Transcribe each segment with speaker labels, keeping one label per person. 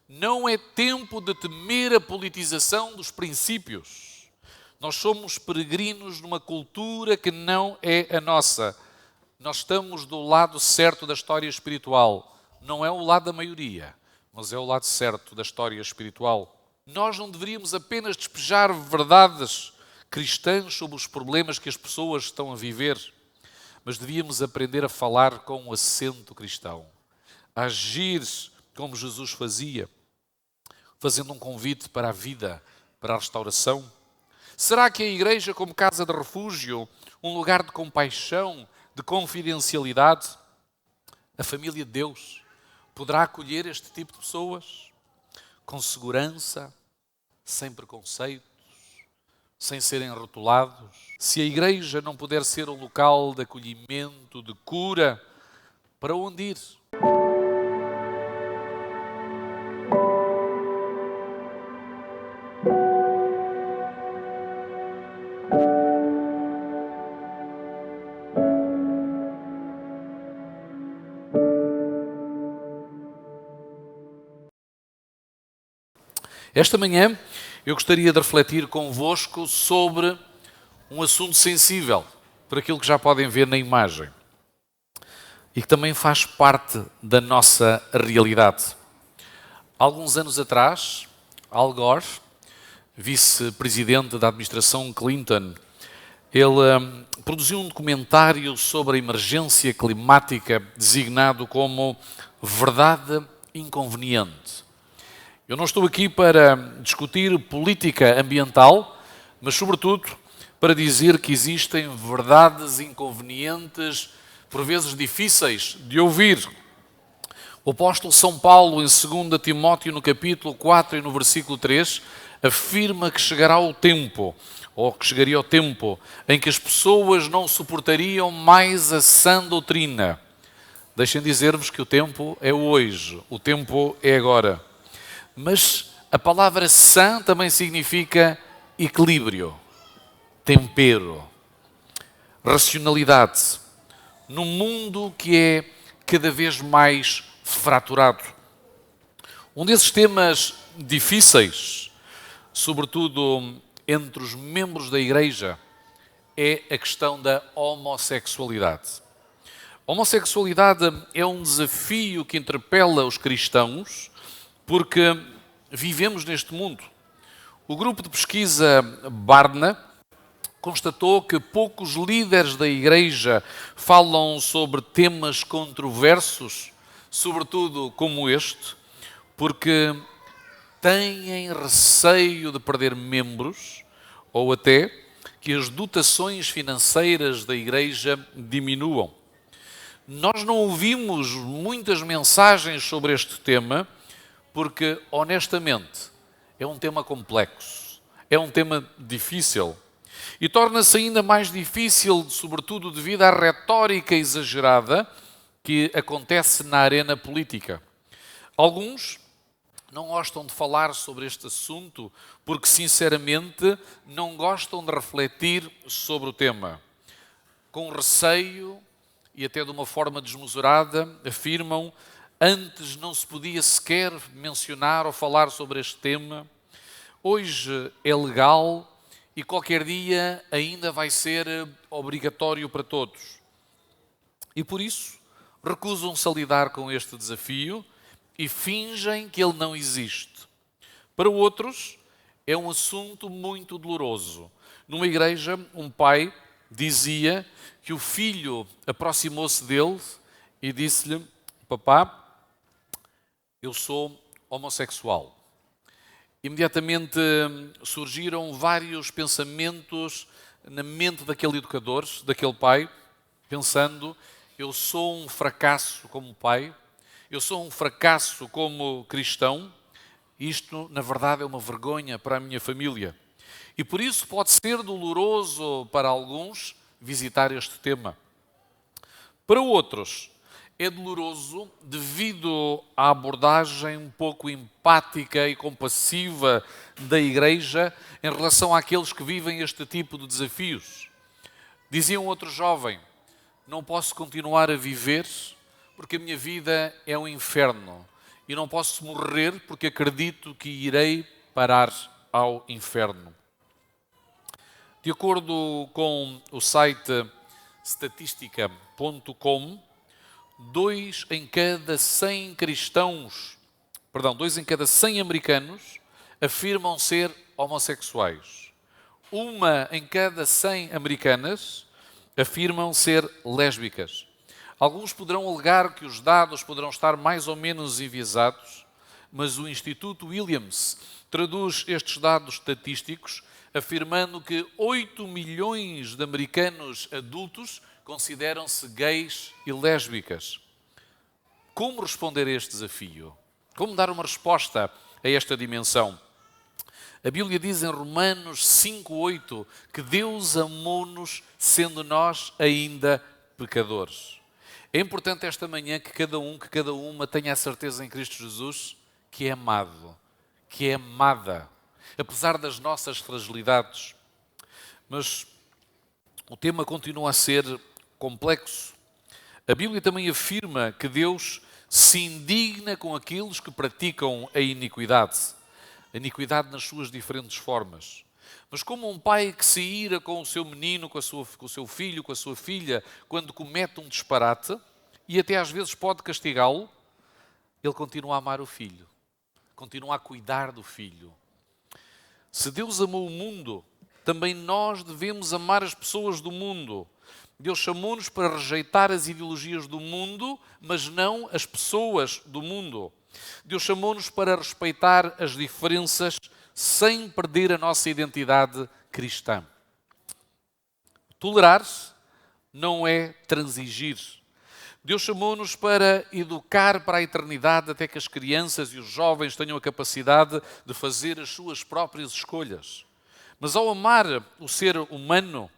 Speaker 1: Não é tempo de temer a politização dos princípios. Nós somos peregrinos numa cultura que não é a nossa. Nós estamos do lado certo da história espiritual. Não é o lado da maioria, mas é o lado certo da história espiritual. Nós não deveríamos apenas despejar verdades cristãs sobre os problemas que as pessoas estão a viver, mas devíamos aprender a falar com um acento cristão, a agir como Jesus fazia, fazendo um convite para a vida, para a restauração. Será que a igreja, como casa de refúgio, um lugar de compaixão, de confidencialidade, a família de Deus, poderá acolher este tipo de pessoas com segurança, sem preconceitos, sem serem rotulados? Se a igreja não puder ser um local de acolhimento, de cura, para onde ir? Esta manhã eu gostaria de refletir convosco sobre um assunto sensível, por aquilo que já podem ver na imagem, e que também faz parte da nossa realidade. Alguns anos atrás, Al Gore, vice-presidente da administração Clinton, ele produziu um documentário sobre a emergência climática designado como Verdade Inconveniente. Eu não estou aqui para discutir política ambiental, mas, sobretudo, para dizer que existem verdades inconvenientes, por vezes difíceis de ouvir. O apóstolo São Paulo, em 2 Timóteo, no capítulo 4 e no versículo 3, afirma que chegará o tempo, ou que chegaria o tempo, em que as pessoas não suportariam mais a sã doutrina. Deixem dizer-vos que o tempo é hoje, o tempo é agora. Mas a palavra sã também significa equilíbrio, tempero, racionalidade, num mundo que é cada vez mais fraturado. Um desses temas difíceis, sobretudo entre os membros da Igreja, é a questão da homossexualidade. A homossexualidade é um desafio que interpela os cristãos, porque vivemos neste mundo. O grupo de pesquisa Barna constatou que poucos líderes da Igreja falam sobre temas controversos, sobretudo como este, porque têm receio de perder membros ou até que as dotações financeiras da Igreja diminuam. Nós não ouvimos muitas mensagens sobre este tema, porque, honestamente, é um tema complexo, é um tema difícil e torna-se ainda mais difícil, sobretudo devido à retórica exagerada que acontece na arena política. Alguns não gostam de falar sobre este assunto porque, sinceramente, não gostam de refletir sobre o tema. Com receio e até de uma forma desmesurada, afirmam: antes não se podia sequer mencionar ou falar sobre este tema. Hoje é legal e qualquer dia ainda vai ser obrigatório para todos. E por isso recusam-se a lidar com este desafio e fingem que ele não existe. Para outros é um assunto muito doloroso. Numa igreja, um pai dizia que o filho aproximou-se dele e disse-lhe: papá, eu sou homossexual. Imediatamente surgiram vários pensamentos na mente daquele educador, daquele pai, pensando: eu sou um fracasso como pai, eu sou um fracasso como cristão, isto na verdade é uma vergonha para a minha família. E por isso pode ser doloroso para alguns visitar este tema. Para outros, é doloroso devido à abordagem um pouco empática e compassiva da Igreja em relação àqueles que vivem este tipo de desafios. Dizia um outro jovem: não posso continuar a viver porque a minha vida é um inferno e não posso morrer porque acredito que irei parar ao inferno. De acordo com o site estatística.com, 2 em cada 100 americanos afirmam ser homossexuais. 1 em cada 100 americanas afirmam ser lésbicas. Alguns poderão alegar que os dados poderão estar mais ou menos enviesados, mas o Instituto Williams traduz estes dados estatísticos afirmando que 8 milhões de americanos adultos consideram-se gays e lésbicas. Como responder a este desafio? Como dar uma resposta a esta dimensão? A Bíblia diz em Romanos 5,8 que Deus amou-nos sendo nós ainda pecadores. É importante esta manhã que cada uma tenha a certeza em Cristo Jesus que é amado, que é amada, apesar das nossas fragilidades. Mas o tema continua a ser complexo. A Bíblia também afirma que Deus se indigna com aqueles que praticam a iniquidade nas suas diferentes formas. Mas como um pai que se ira com o seu menino, com o seu filho, com a sua filha, quando comete um disparate, e até às vezes pode castigá-lo, ele continua a amar o filho, continua a cuidar do filho. Se Deus amou o mundo, também nós devemos amar as pessoas do mundo. Deus chamou-nos para rejeitar as ideologias do mundo, mas não as pessoas do mundo. Deus chamou-nos para respeitar as diferenças sem perder a nossa identidade cristã. Tolerar não é transigir. Deus chamou-nos para educar para a eternidade até que as crianças e os jovens tenham a capacidade de fazer as suas próprias escolhas. Mas ao amar o ser humano,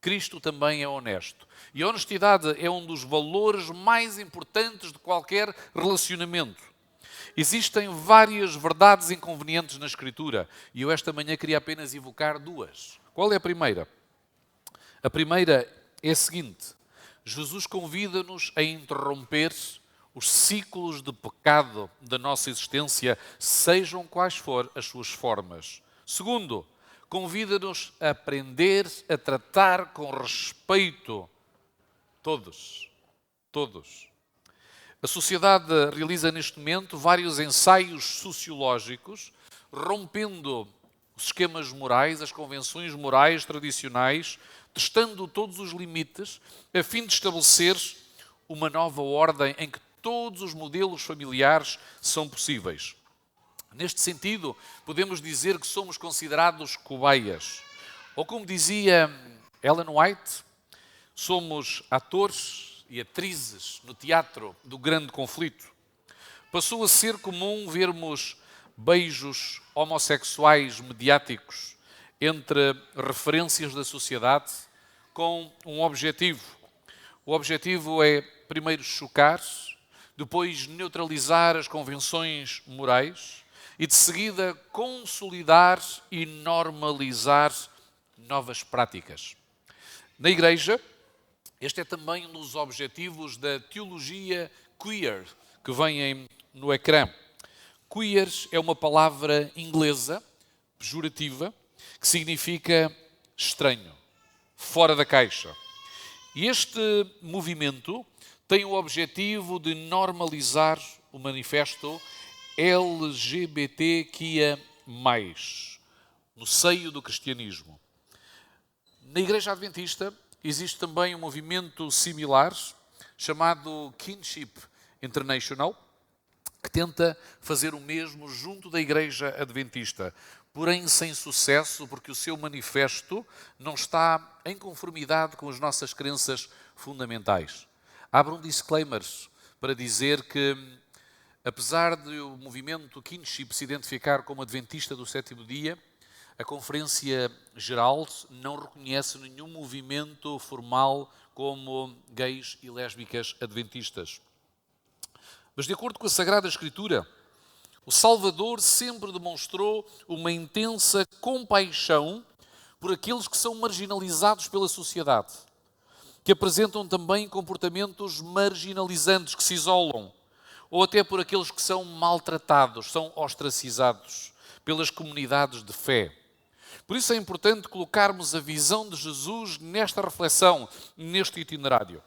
Speaker 1: Cristo também é honesto. E a honestidade é um dos valores mais importantes de qualquer relacionamento. Existem várias verdades inconvenientes na Escritura e eu esta manhã queria apenas evocar 2. Qual é a primeira? A primeira é a seguinte: Jesus convida-nos a interromper os ciclos de pecado da nossa existência, sejam quais forem as suas formas. Segundo, convida-nos a aprender a tratar com respeito todos. A sociedade realiza neste momento vários ensaios sociológicos, rompendo os esquemas morais, as convenções morais tradicionais, testando todos os limites, a fim de estabelecer uma nova ordem em que todos os modelos familiares são possíveis. Neste sentido, podemos dizer que somos considerados cobaias. Ou como dizia Ellen White, somos atores e atrizes no teatro do grande conflito. Passou a ser comum vermos beijos homossexuais mediáticos entre referências da sociedade com um objetivo. O objetivo é primeiro chocar, depois neutralizar as convenções morais e de seguida consolidar e normalizar novas práticas. Na Igreja, este é também um dos objetivos da teologia queer, que vem no ecrã. Queer é uma palavra inglesa, pejorativa, que significa estranho, fora da caixa. E este movimento tem o objetivo de normalizar o manifesto LGBTQIA+, no seio do cristianismo. Na Igreja Adventista existe também um movimento similar, chamado Kinship International, que tenta fazer o mesmo junto da Igreja Adventista, porém sem sucesso, porque o seu manifesto não está em conformidade com as nossas crenças fundamentais. Abro um disclaimer para dizer que, apesar de o movimento Kinship se identificar como adventista do sétimo dia, a Conferência Geral não reconhece nenhum movimento formal como gays e lésbicas adventistas. Mas, de acordo com a Sagrada Escritura, o Salvador sempre demonstrou uma intensa compaixão por aqueles que são marginalizados pela sociedade, que apresentam também comportamentos marginalizantes, que se isolam. ou até por aqueles que são maltratados, são ostracizados pelas comunidades de fé. Por isso é importante colocarmos a visão de Jesus nesta reflexão, neste itinerário.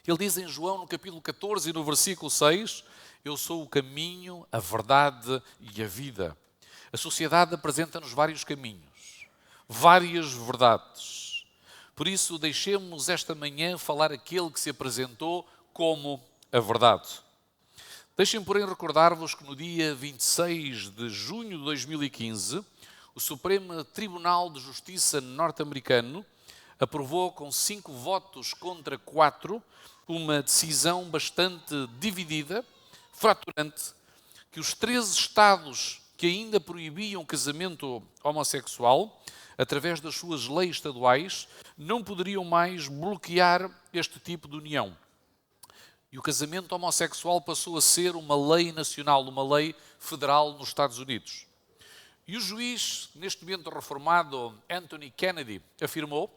Speaker 1: Ele diz em João, no capítulo 14 e no versículo 6, eu sou o caminho, a verdade e a vida. A sociedade apresenta-nos vários caminhos, várias verdades. Por isso, deixemos esta manhã falar aquele que se apresentou como a verdade. Deixem-me, porém, recordar-vos que no dia 26 de junho de 2015, o Supremo Tribunal de Justiça norte-americano aprovou com 5 votos contra 4 uma decisão bastante dividida, fraturante, que os 13 estados que ainda proibiam o casamento homossexual, através das suas leis estaduais, não poderiam mais bloquear este tipo de união. E o casamento homossexual passou a ser uma lei nacional, uma lei federal nos Estados Unidos. E o juiz, neste momento reformado, Anthony Kennedy, afirmou: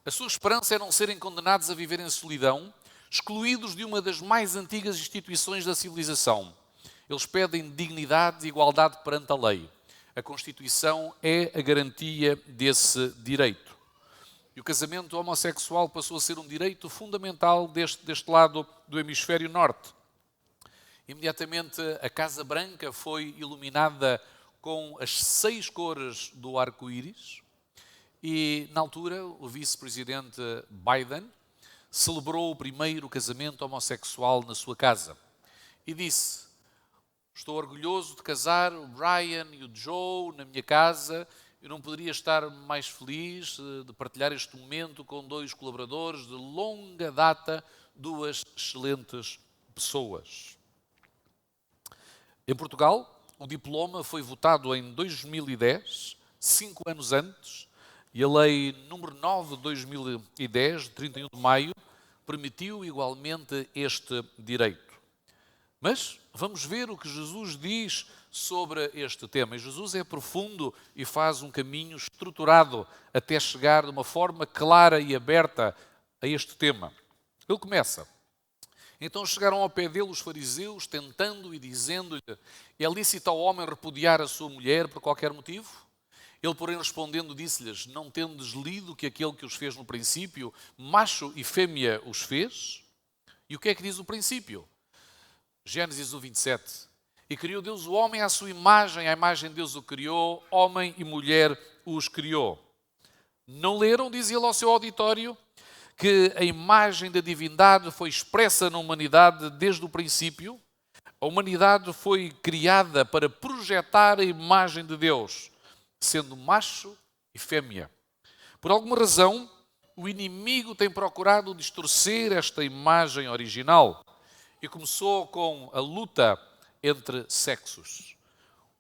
Speaker 1: a sua esperança é não serem condenados a viver em solidão, excluídos de uma das mais antigas instituições da civilização. Eles pedem dignidade e igualdade perante a lei. A Constituição é a garantia desse direito. E o casamento homossexual passou a ser um direito fundamental deste lado do hemisfério norte. Imediatamente a Casa Branca foi iluminada com as 6 cores do arco-íris e, na altura, o vice-presidente Biden celebrou o primeiro casamento homossexual na sua casa e disse: estou orgulhoso de casar o Brian e o Joe na minha casa. Eu não poderia estar mais feliz de partilhar este momento com 2 colaboradores de longa data, 2 excelentes pessoas. Em Portugal, o diploma foi votado em 2010, 5 anos antes, e a lei número 9 de 2010, de 31 de maio, permitiu igualmente este direito. Mas vamos ver o que Jesus diz sobre este tema. E Jesus é profundo e faz um caminho estruturado até chegar de uma forma clara e aberta a este tema. Ele começa: então chegaram ao pé dele os fariseus, tentando e dizendo-lhe: é lícito ao homem repudiar a sua mulher por qualquer motivo? Ele, porém, respondendo, disse-lhes: não tendes lido que aquele que os fez no princípio, macho e fêmea os fez? E o que é que diz o princípio? Gênesis 1:27. E criou Deus o homem à sua imagem, à imagem de Deus o criou, homem e mulher os criou. Não leram, diz ele ao seu auditório, que a imagem da divindade foi expressa na humanidade desde o princípio? A humanidade foi criada para projetar a imagem de Deus, sendo macho e fêmea. Por alguma razão, o inimigo tem procurado distorcer esta imagem original e começou com a luta entre sexos.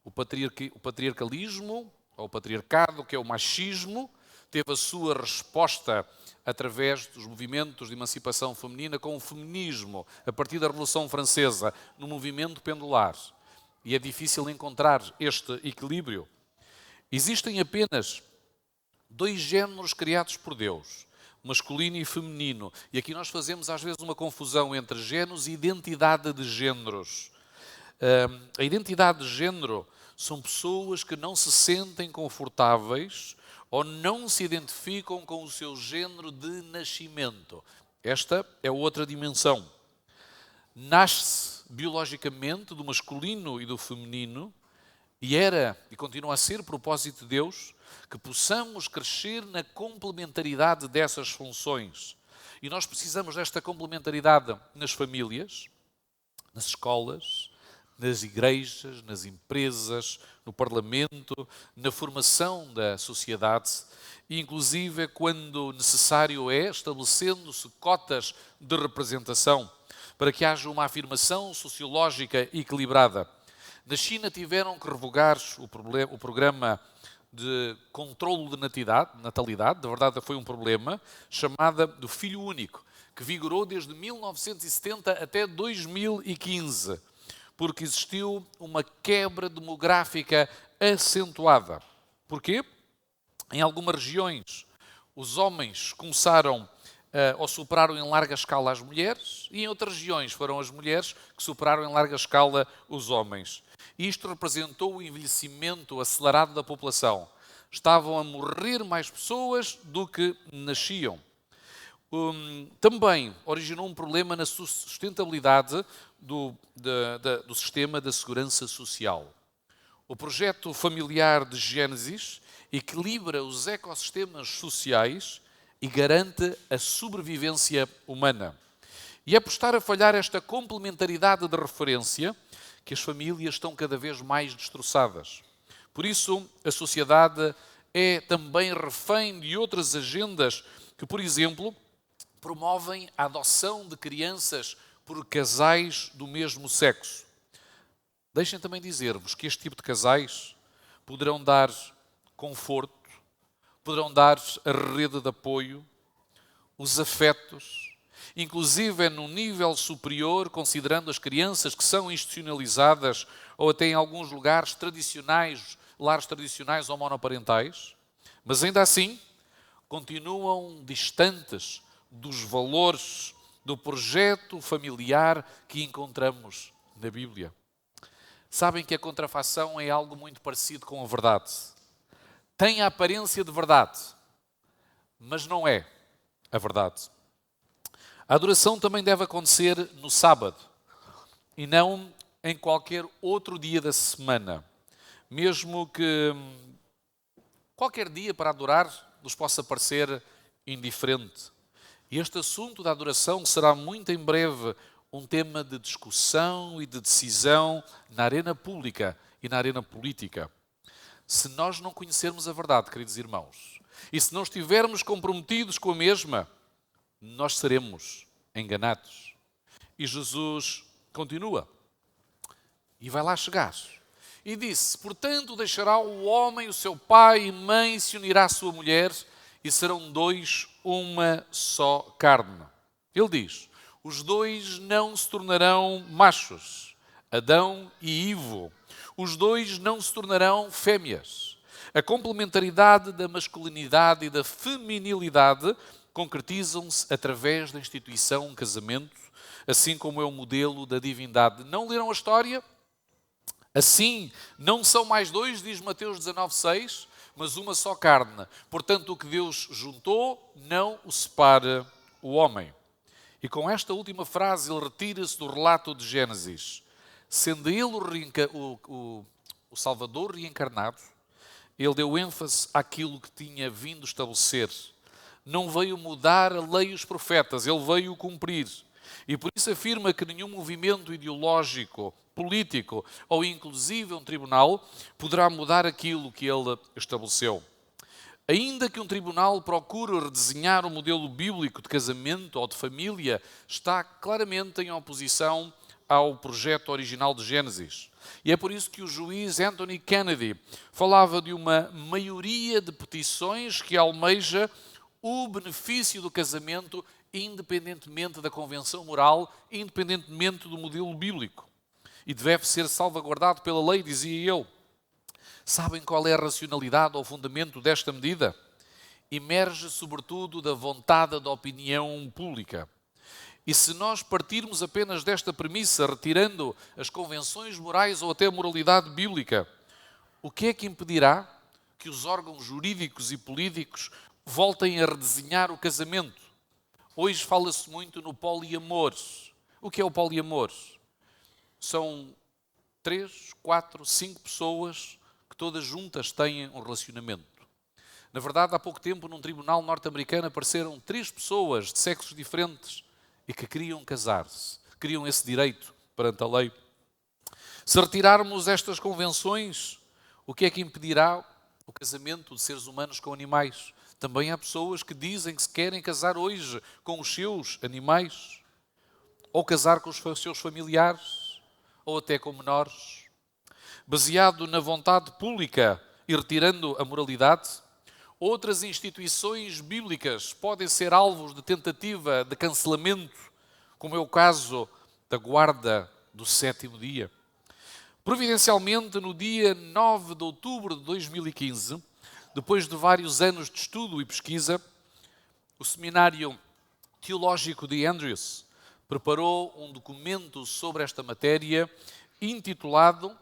Speaker 1: O patriarcalismo, ou o patriarcado, que é o machismo, teve a sua resposta através dos movimentos de emancipação feminina com o feminismo, a partir da Revolução Francesa, no movimento pendular. E é difícil encontrar este equilíbrio. Existem apenas 2 géneros criados por Deus, masculino e feminino. E aqui nós fazemos às vezes uma confusão entre géneros e identidade de géneros. A identidade de género são pessoas que não se sentem confortáveis ou não se identificam com o seu género de nascimento. Esta é outra dimensão. Nasce biologicamente do masculino e do feminino e era e continua a ser propósito de Deus que possamos crescer na complementaridade dessas funções. E nós precisamos desta complementaridade nas famílias, nas escolas, nas igrejas, nas empresas, no parlamento, na formação da sociedade e, inclusive, quando necessário é, estabelecendo-se cotas de representação para que haja uma afirmação sociológica equilibrada. Na China tiveram que revogar o programa de controlo de natalidade, na verdade foi um problema, chamada do filho único, que vigorou desde 1970 até 2015. Porque existiu uma quebra demográfica acentuada. Porquê? Em algumas regiões, os homens começaram ou superaram em larga escala as mulheres, e em outras regiões foram as mulheres que superaram em larga escala os homens. Isto representou o envelhecimento acelerado da população. Estavam a morrer mais pessoas do que nasciam. Também originou um problema na sustentabilidade do sistema da segurança social. O projeto familiar de Gênesis equilibra os ecossistemas sociais e garante a sobrevivência humana. E é por estar a falhar esta complementaridade de referência que as famílias estão cada vez mais destroçadas. Por isso, a sociedade é também refém de outras agendas que, por exemplo, promovem a adoção de crianças por casais do mesmo sexo. Deixem também dizer-vos que este tipo de casais poderão dar conforto, poderão dar a rede de apoio, os afetos, inclusive num nível superior, considerando as crianças que são institucionalizadas ou até em alguns lugares tradicionais, lares tradicionais ou monoparentais, mas ainda assim continuam distantes dos valores do projeto familiar que encontramos na Bíblia. Sabem que a contrafação é algo muito parecido com a verdade. Tem a aparência de verdade, mas não é a verdade. A adoração também deve acontecer no sábado e não em qualquer outro dia da semana. Mesmo que qualquer dia para adorar nos possa parecer indiferente. E este assunto da adoração será muito em breve um tema de discussão e de decisão na arena pública e na arena política. Se nós não conhecermos a verdade, queridos irmãos, e se não estivermos comprometidos com a mesma, nós seremos enganados. E Jesus continua e vai lá chegar. E disse: portanto, deixará o homem o seu pai e mãe, e se unirá à sua mulher, e serão dois uma só carne. Ele diz: os dois não se tornarão machos, Adão e Ivo. Os dois não se tornarão fêmeas. A complementaridade da masculinidade e da feminilidade concretizam-se através da instituição casamento, assim como é o modelo da divindade. Não leram a história? Assim, não são mais dois, diz Mateus 19,6, mas uma só carne. Portanto, o que Deus juntou, não o separa o homem. E com esta última frase, ele retira-se do relato de Gênesis. Sendo ele o Salvador reencarnado, ele deu ênfase àquilo que tinha vindo estabelecer. Não veio mudar a lei e os profetas, ele veio cumprir. E por isso afirma que nenhum movimento ideológico, político ou inclusive um tribunal poderá mudar aquilo que ele estabeleceu. Ainda que um tribunal procure redesenhar o modelo bíblico de casamento ou de família, está claramente em oposição ao projeto original de Gênesis. E é por isso que o juiz Anthony Kennedy falava de uma maioria de petições que almeja o benefício do casamento independentemente da convenção moral, independentemente do modelo bíblico. E deve ser salvaguardado pela lei, dizia ele. Sabem qual é a racionalidade ou fundamento desta medida? Emerge sobretudo da vontade da opinião pública. E se nós partirmos apenas desta premissa, retirando as convenções morais ou até a moralidade bíblica, o que é que impedirá que os órgãos jurídicos e políticos voltem a redesenhar o casamento? Hoje fala-se muito no poliamor. O que é o poliamor? São 3, 4, 5 pessoas que todas juntas têm um relacionamento. Na verdade, há pouco tempo, num tribunal norte-americano, apareceram 3 pessoas de sexos diferentes e que queriam casar-se, queriam esse direito perante a lei. Se retirarmos estas convenções, o que é que impedirá o casamento de seres humanos com animais? Também há pessoas que dizem que se querem casar hoje com os seus animais, ou casar com os seus familiares, ou até com menores. Baseado na vontade pública e retirando a moralidade, outras instituições bíblicas podem ser alvos de tentativa de cancelamento, como é o caso da guarda do 7º dia. Providencialmente, no dia 9 de outubro de 2015, depois de vários anos de estudo e pesquisa, o seminário teológico de Andrews preparou um documento sobre esta matéria intitulado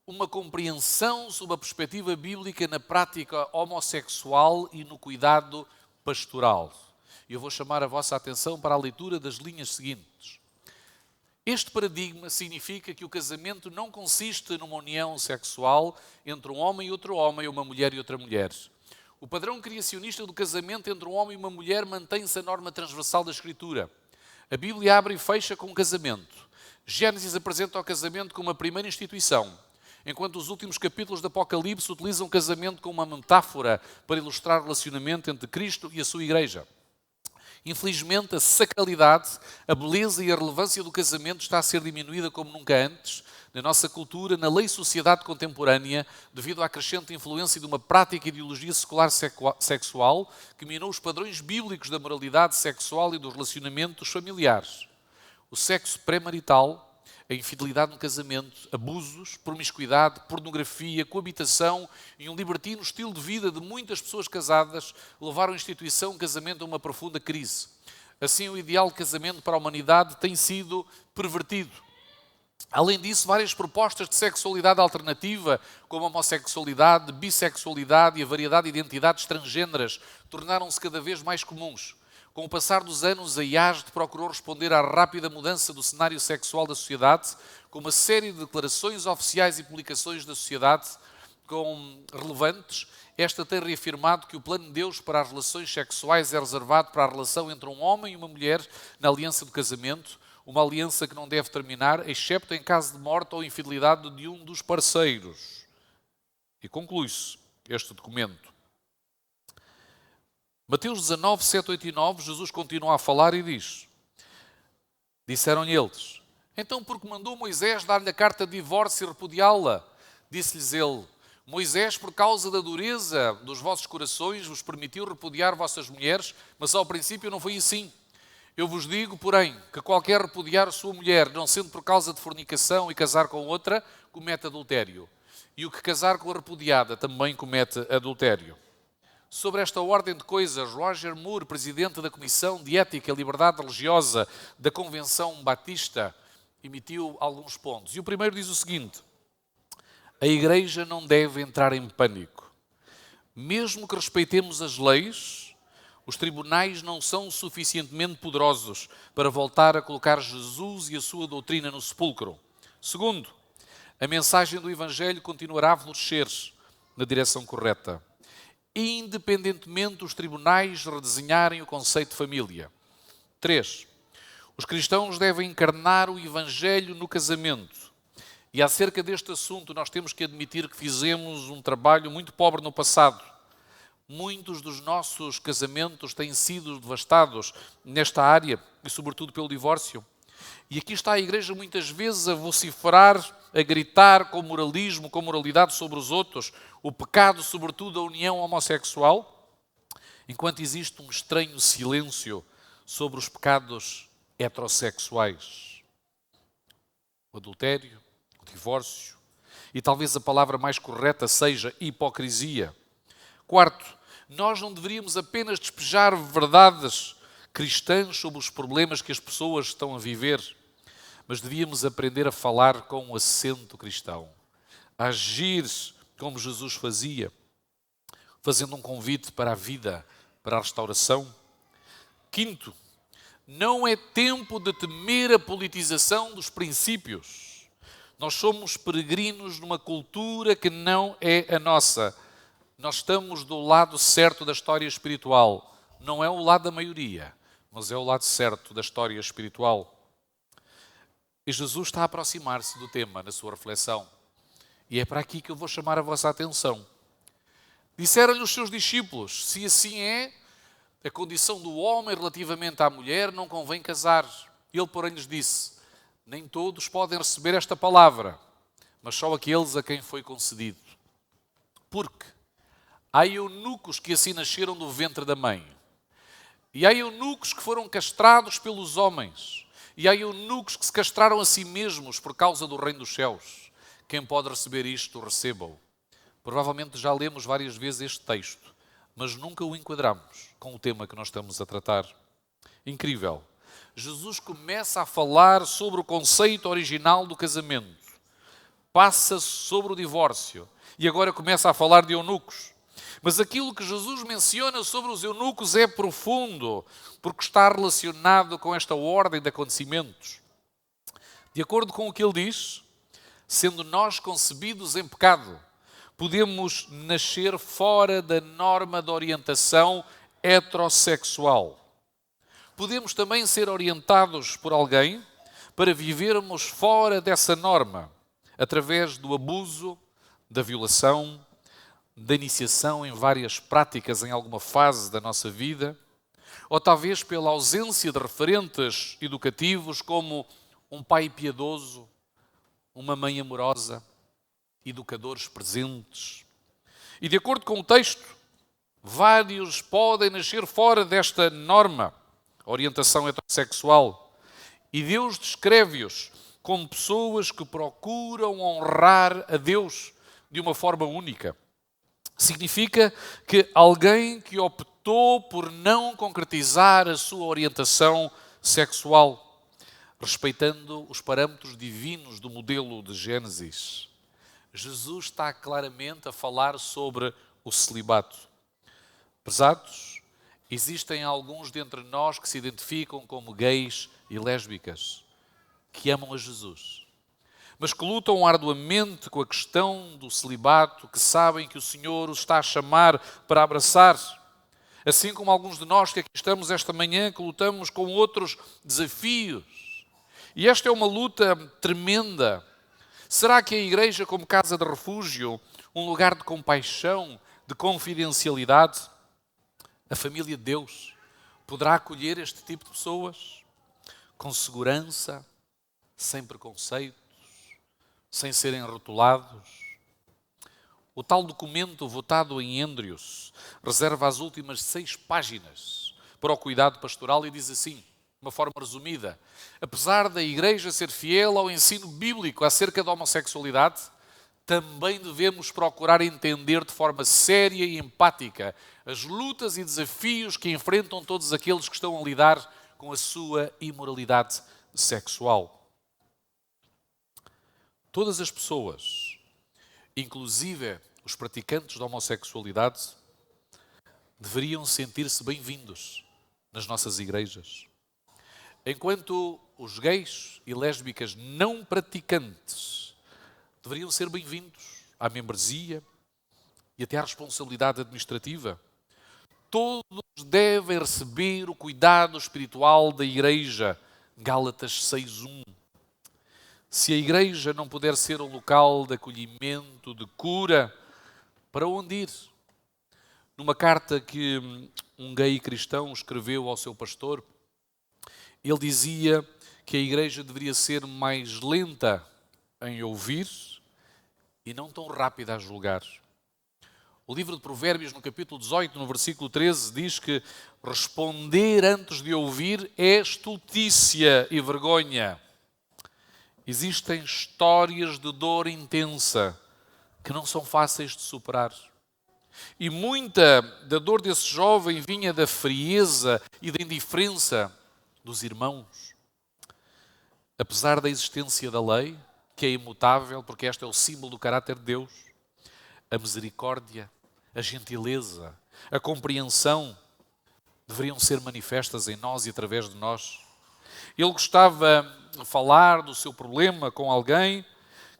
Speaker 1: Uma compreensão sobre a perspectiva bíblica na prática homossexual e no cuidado pastoral. Eu vou chamar a vossa atenção para a leitura das linhas seguintes. Este paradigma significa que o casamento não consiste numa união sexual entre um homem e outro homem, ou uma mulher e outra mulher. O padrão criacionista do casamento entre um homem e uma mulher mantém-se a norma transversal da Escritura. A Bíblia abre e fecha com o casamento. Gênesis apresenta o casamento como a primeira instituição, enquanto os últimos capítulos do Apocalipse utilizam o casamento como uma metáfora para ilustrar o relacionamento entre Cristo e a sua igreja. Infelizmente, a sacralidade, a beleza e a relevância do casamento está a ser diminuída como nunca antes na nossa cultura, na lei e sociedade contemporânea, devido à crescente influência de uma prática e ideologia secular sexual que minou os padrões bíblicos da moralidade sexual e dos relacionamentos familiares. O sexo pré-marital, a infidelidade no casamento, abusos, promiscuidade, pornografia, coabitação e um libertino estilo de vida de muitas pessoas casadas levaram a instituição do casamento a uma profunda crise. Assim, o ideal de casamento para a humanidade tem sido pervertido. Além disso, várias propostas de sexualidade alternativa, como a homossexualidade, bissexualidade e a variedade de identidades transgêneras, tornaram-se cada vez mais comuns. Com o passar dos anos, a IASD procurou responder à rápida mudança do cenário sexual da sociedade, com uma série de declarações oficiais e publicações da sociedade relevantes. Esta tem reafirmado que o plano de Deus para as relações sexuais é reservado para a relação entre um homem e uma mulher na aliança do casamento, uma aliança que não deve terminar, excepto em caso de morte ou infidelidade de um dos parceiros. E conclui-se este documento. Mateus 19, 7, 8 e 9, Jesus continua a falar e diz: Disseram-lhe eles: Então por que mandou Moisés dar-lhe a carta de divórcio e repudiá-la? Disse-lhes ele: Moisés, por causa da dureza dos vossos corações, vos permitiu repudiar vossas mulheres, mas ao princípio não foi assim. Eu vos digo, porém, que qualquer repudiar sua mulher, não sendo por causa de fornicação e casar com outra, comete adultério. E o que casar com a repudiada também comete adultério. Sobre esta ordem de coisas, Roger Moore, presidente da Comissão de Ética e Liberdade Religiosa da Convenção Batista, emitiu alguns pontos. E o primeiro diz o seguinte: a Igreja não deve entrar em pânico. Mesmo que respeitemos as leis, os tribunais não são suficientemente poderosos para voltar a colocar Jesus e a sua doutrina no sepulcro. Segundo, a mensagem do Evangelho continuará a florescer na direção correta, independentemente dos tribunais redesenharem o conceito de família. 3. Os cristãos devem encarnar o Evangelho no casamento. E acerca deste assunto nós temos que admitir que fizemos um trabalho muito pobre no passado. Muitos dos nossos casamentos têm sido devastados nesta área e sobretudo pelo divórcio. E aqui está a Igreja muitas vezes a vociferar, a gritar com moralismo, com moralidade sobre os outros, o pecado, sobretudo a união homossexual, enquanto existe um estranho silêncio sobre os pecados heterossexuais. O adultério, o divórcio, e talvez a palavra mais correta seja hipocrisia. Quarto, nós não deveríamos apenas despejar verdades cristãs sobre os problemas que as pessoas estão a viver, mas devíamos aprender a falar com um acento cristão, a agir como Jesus fazia, fazendo um convite para a vida, para a restauração. Quinto, não é tempo de temer a politização dos princípios. Nós somos peregrinos numa cultura que não é a nossa. Nós estamos do lado certo da história espiritual. Não é o lado da maioria, mas é o lado certo da história espiritual. E Jesus está a aproximar-se do tema na sua reflexão. E é para aqui que eu vou chamar a vossa atenção. Disseram-lhe os seus discípulos: se assim é a condição do homem relativamente à mulher, não convém casar. Ele, porém, lhes disse: nem todos podem receber esta palavra, mas só aqueles a quem foi concedido. Porque há eunucos que assim nasceram do ventre da mãe. E há eunucos que foram castrados pelos homens. E há eunucos que se castraram a si mesmos por causa do reino dos céus. Quem pode receber isto, receba-o. Provavelmente já lemos várias vezes este texto, mas nunca o enquadramos com o tema que nós estamos a tratar. Incrível. Jesus começa a falar sobre o conceito original do casamento. Passa sobre o divórcio. E agora começa a falar de eunucos. Mas aquilo que Jesus menciona sobre os eunucos é profundo, porque está relacionado com esta ordem de acontecimentos. De acordo com o que ele diz, sendo nós concebidos em pecado, podemos nascer fora da norma de orientação heterossexual. Podemos também ser orientados por alguém para vivermos fora dessa norma, através do abuso, da violação, da iniciação em várias práticas em alguma fase da nossa vida, ou talvez pela ausência de referentes educativos como um pai piedoso, uma mãe amorosa, educadores presentes. E de acordo com o texto, vários podem nascer fora desta norma, orientação heterossexual. E Deus descreve-os como pessoas que procuram honrar a Deus de uma forma única. Significa que alguém que optou por não concretizar a sua orientação sexual, respeitando os parâmetros divinos do modelo de Gênesis. Jesus está claramente a falar sobre o celibato. Pesados, existem alguns dentre nós que se identificam como gays e lésbicas, que amam a Jesus, mas que lutam arduamente com a questão do celibato, que sabem que o Senhor os está a chamar para abraçar. Assim como alguns de nós que aqui estamos esta manhã, que lutamos com outros desafios. E esta é uma luta tremenda. Será que a igreja, como casa de refúgio, um lugar de compaixão, de confidencialidade, a família de Deus, poderá acolher este tipo de pessoas com segurança, sem preconceitos, sem serem rotulados? O tal documento votado em Andrews reserva as últimas 6 páginas para o cuidado pastoral e diz assim, de uma forma resumida: apesar da Igreja ser fiel ao ensino bíblico acerca da homossexualidade, também devemos procurar entender de forma séria e empática as lutas e desafios que enfrentam todos aqueles que estão a lidar com a sua imoralidade sexual. Todas as pessoas, inclusive os praticantes da homossexualidade, deveriam sentir-se bem-vindos nas nossas igrejas. Enquanto os gays e lésbicas não praticantes deveriam ser bem-vindos à membresia e até à responsabilidade administrativa. Todos devem receber o cuidado espiritual da igreja. Gálatas 6:1. Se a igreja não puder ser um local de acolhimento, de cura, para onde ir? Numa carta que um gay cristão escreveu ao seu pastor, ele dizia que a igreja deveria ser mais lenta em ouvir e não tão rápida a julgar. O livro de Provérbios, no capítulo 18, no versículo 13, diz que responder antes de ouvir é estultícia e vergonha. Existem histórias de dor intensa que não são fáceis de superar. E muita da dor desse jovem vinha da frieza e da indiferença dos irmãos. Apesar da existência da lei, que é imutável, porque este é o símbolo do caráter de Deus, a misericórdia, a gentileza, a compreensão deveriam ser manifestas em nós e através de nós. Ele gostava de falar do seu problema com alguém,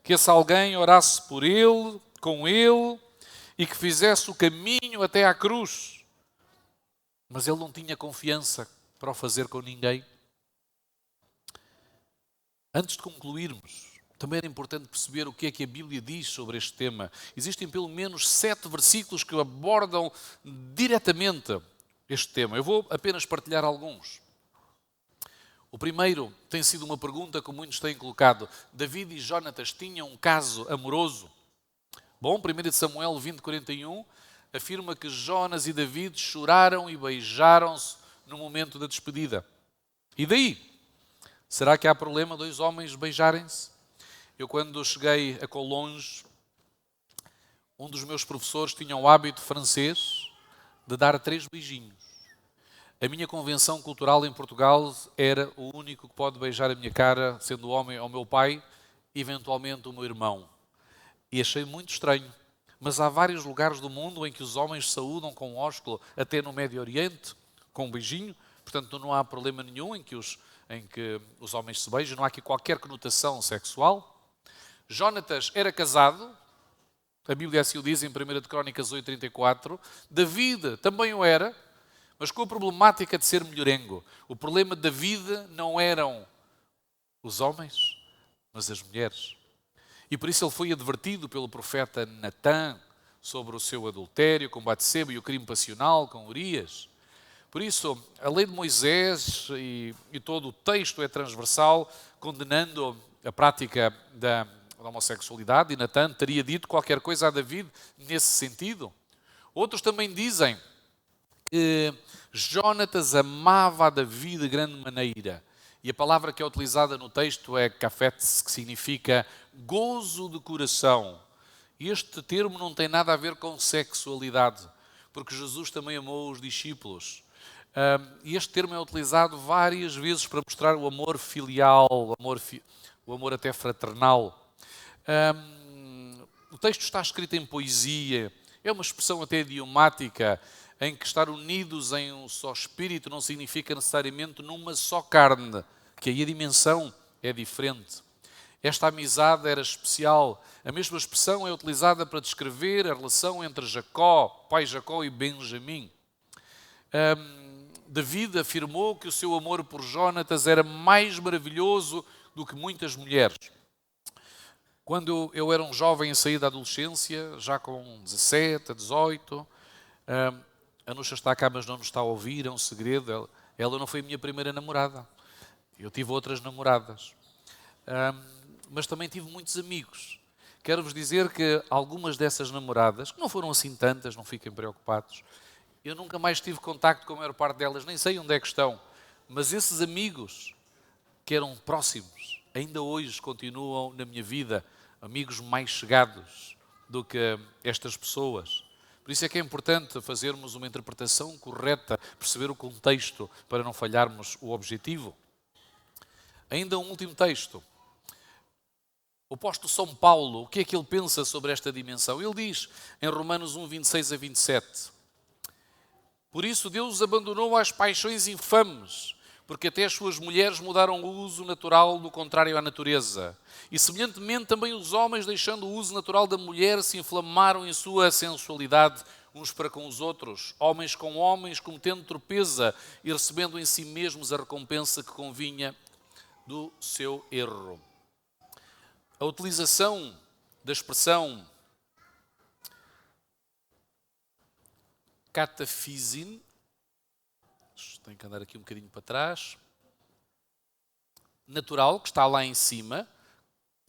Speaker 1: que esse alguém orasse por ele, com ele, e que fizesse o caminho até à cruz. Mas ele não tinha confiança para o fazer com ninguém. Antes de concluirmos, também era importante perceber o que é que a Bíblia diz sobre este tema. Existem pelo menos 7 versículos que abordam diretamente este tema. Eu vou apenas partilhar alguns. O primeiro tem sido uma pergunta que muitos têm colocado. David e Jonatas tinham um caso amoroso? Bom, 1 Samuel 20:41 afirma que Jonas e David choraram e beijaram-se no momento da despedida. E daí? Será que há problema 2 homens beijarem-se? Eu, quando cheguei a Collonges, um dos meus professores tinha o hábito francês de dar 3 beijinhos. A minha convenção cultural em Portugal era o único que pode beijar a minha cara, sendo homem, ao meu pai, eventualmente o meu irmão. E achei muito estranho. Mas há vários lugares do mundo em que os homens saúdam com um ósculo, até no Médio Oriente, com um beijinho. Portanto, não há problema nenhum em que os homens se beijam, não há aqui qualquer conotação sexual. Jónatas era casado, a Bíblia assim o diz em 1 de Crónicas 8:34. David também o era, mas com a problemática de ser mulherengo. O problema de David não eram os homens, mas as mulheres. E por isso ele foi advertido pelo profeta Natã sobre o seu adultério com Batseba e o crime passional com Urias. Por isso, a lei de Moisés e todo o texto é transversal, condenando a prática da homossexualidade, e Natã teria dito qualquer coisa a David nesse sentido. Outros também dizem que Jónatas amava a Davi de grande maneira. E a palavra que é utilizada no texto é kafetz, que significa gozo de coração. E este termo não tem nada a ver com sexualidade, porque Jesus também amou os discípulos. E este termo é utilizado várias vezes para mostrar o amor filial, o amor até fraternal. O texto está escrito em poesia, é uma expressão até idiomática, em que estar unidos em um só espírito não significa necessariamente numa só carne, que aí a dimensão é diferente. Esta amizade era especial. A mesma expressão é utilizada para descrever a relação entre Jacó, pai Jacó, e Benjamim. David afirmou que o seu amor por Jónatas era mais maravilhoso do que muitas mulheres. Quando eu era um jovem a sair da adolescência, já com 17, 18, a Nuxa está cá, mas não nos está a ouvir, é um segredo. Ela não foi a minha primeira namorada. Eu tive outras namoradas. Mas também tive muitos amigos. Quero-vos dizer que algumas dessas namoradas, que não foram assim tantas, não fiquem preocupados, eu nunca mais tive contacto com a maior parte delas, nem sei onde é que estão. Mas esses amigos que eram próximos, ainda hoje continuam na minha vida, amigos mais chegados do que estas pessoas. Por isso é que é importante fazermos uma interpretação correta, perceber o contexto para não falharmos o objetivo. Ainda um último texto. O apóstolo São Paulo, o que é que ele pensa sobre esta dimensão? Ele diz em Romanos 1, 26 a 27. Por isso Deus abandonou as paixões infames, porque até as suas mulheres mudaram o uso natural do contrário à natureza. E semelhantemente também os homens, deixando o uso natural da mulher, se inflamaram em sua sensualidade uns para com os outros, homens com homens, cometendo torpeza e recebendo em si mesmos a recompensa que convinha do seu erro. A utilização da expressão catafizin, tenho que andar aqui um bocadinho para trás, natural, que está lá em cima,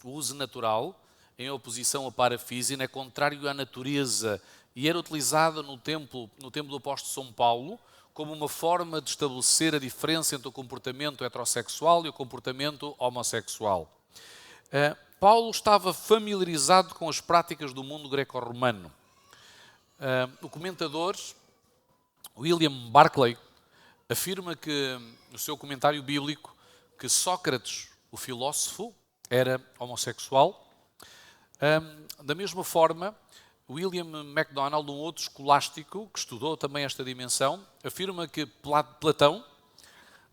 Speaker 1: o uso natural, em oposição a parafizin, é contrário à natureza e era utilizado no templo do apóstolo São Paulo como uma forma de estabelecer a diferença entre o comportamento heterossexual e o comportamento homossexual. Paulo estava familiarizado com as práticas do mundo greco-romano. O comentador William Barclay afirma que, no seu comentário bíblico, que Sócrates, o filósofo, era homossexual. Da mesma forma, William MacDonald, um outro escolástico que estudou também esta dimensão, afirma que Platão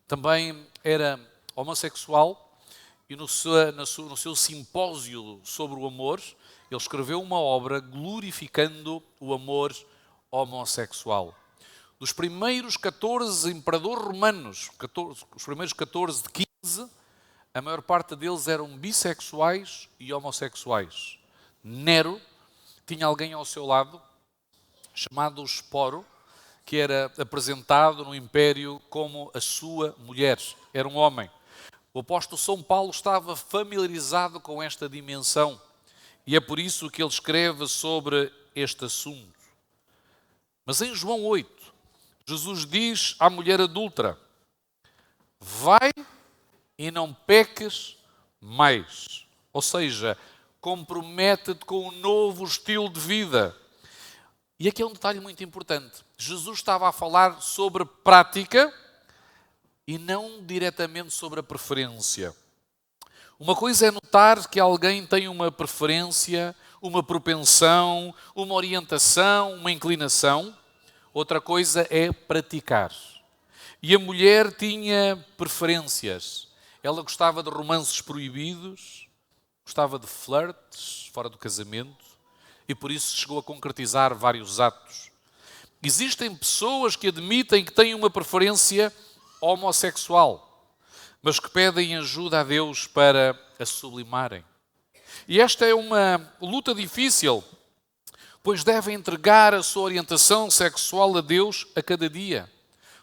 Speaker 1: também era homossexual e no seu simpósio sobre o amor, ele escreveu uma obra glorificando o amor homossexual. Dos primeiros 14 imperadores romanos, os primeiros 14 de 15, a maior parte deles eram bissexuais e homossexuais. Nero tinha alguém ao seu lado, chamado Esporo, que era apresentado no Império como a sua mulher. Era um homem. O apóstolo São Paulo estava familiarizado com esta dimensão e é por isso que ele escreve sobre este assunto. Mas em João 8, Jesus diz à mulher adúltera: vai e não peques mais. Ou seja, compromete-te com um novo estilo de vida. E aqui é um detalhe muito importante. Jesus estava a falar sobre prática e não diretamente sobre a preferência. Uma coisa é notar que alguém tem uma preferência, uma propensão, uma orientação, uma inclinação. Outra coisa é praticar. E a mulher tinha preferências. Ela gostava de romances proibidos, gostava de flirts fora do casamento e por isso chegou a concretizar vários atos. Existem pessoas que admitem que têm uma preferência homossexual, mas que pedem ajuda a Deus para a sublimarem. E esta é uma luta difícil, pois devem entregar a sua orientação sexual a Deus a cada dia.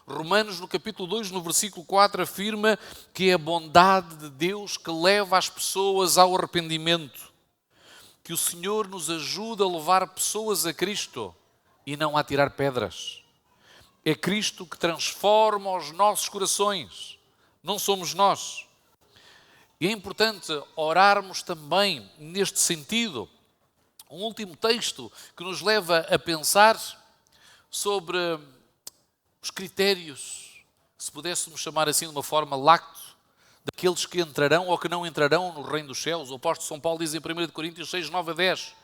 Speaker 1: Romanos, no capítulo 2, no versículo 4, afirma que é a bondade de Deus que leva as pessoas ao arrependimento. Que o Senhor nos ajude a levar pessoas a Cristo e não a tirar pedras. É Cristo que transforma os nossos corações, não somos nós. E é importante orarmos também neste sentido. Um último texto que nos leva a pensar sobre os critérios, se pudéssemos chamar assim de uma forma lacto, daqueles que entrarão ou que não entrarão no reino dos céus. O apóstolo São Paulo diz em 1 Coríntios 6, 9 a 10: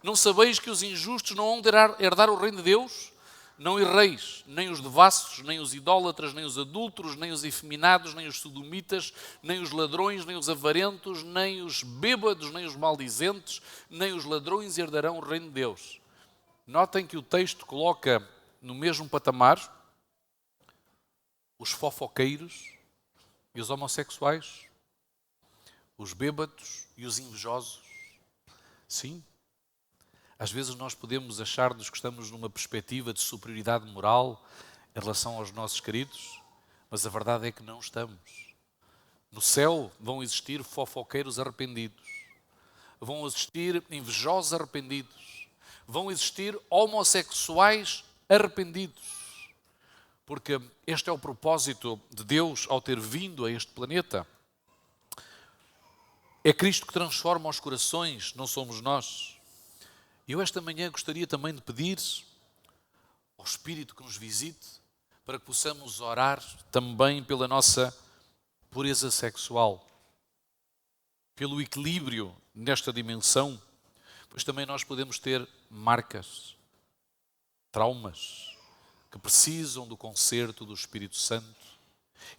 Speaker 1: não sabeis que os injustos não hão de herdar o reino de Deus? Não erreis, nem os devassos, nem os idólatras, nem os adúlteros, nem os efeminados, nem os sodomitas, nem os ladrões, nem os avarentos, nem os bêbados, nem os maldizentes, nem os ladrões herdarão o reino de Deus. Notem que o texto coloca no mesmo patamar os fofoqueiros e os homossexuais, os bêbados e os invejosos. Sim, às vezes nós podemos achar-nos que estamos numa perspectiva de superioridade moral em relação aos nossos queridos, mas a verdade é que não estamos. No céu vão existir fofoqueiros arrependidos, vão existir invejosos arrependidos, vão existir homossexuais arrependidos. Porque este é o propósito de Deus ao ter vindo a este planeta. É Cristo que transforma os corações, não somos nós. Eu esta manhã gostaria também de pedir ao Espírito que nos visite para que possamos orar também pela nossa pureza sexual, pelo equilíbrio nesta dimensão, pois também nós podemos ter marcas, traumas, que precisam do conserto do Espírito Santo.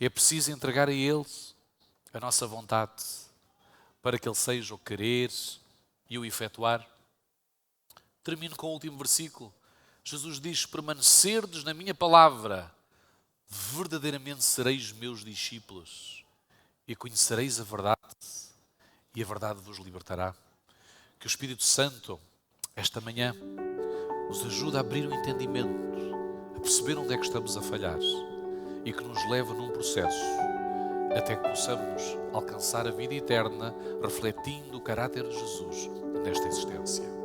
Speaker 1: É preciso entregar a Ele a nossa vontade para que Ele seja o querer e o efetuar. Termino com o último versículo. Jesus diz: permanecerdes na minha palavra, verdadeiramente sereis meus discípulos e conhecereis a verdade e a verdade vos libertará. Que o Espírito Santo, esta manhã, nos ajude a abrir o entendimento, a perceber onde é que estamos a falhar e que nos leve num processo até que possamos alcançar a vida eterna refletindo o caráter de Jesus nesta existência.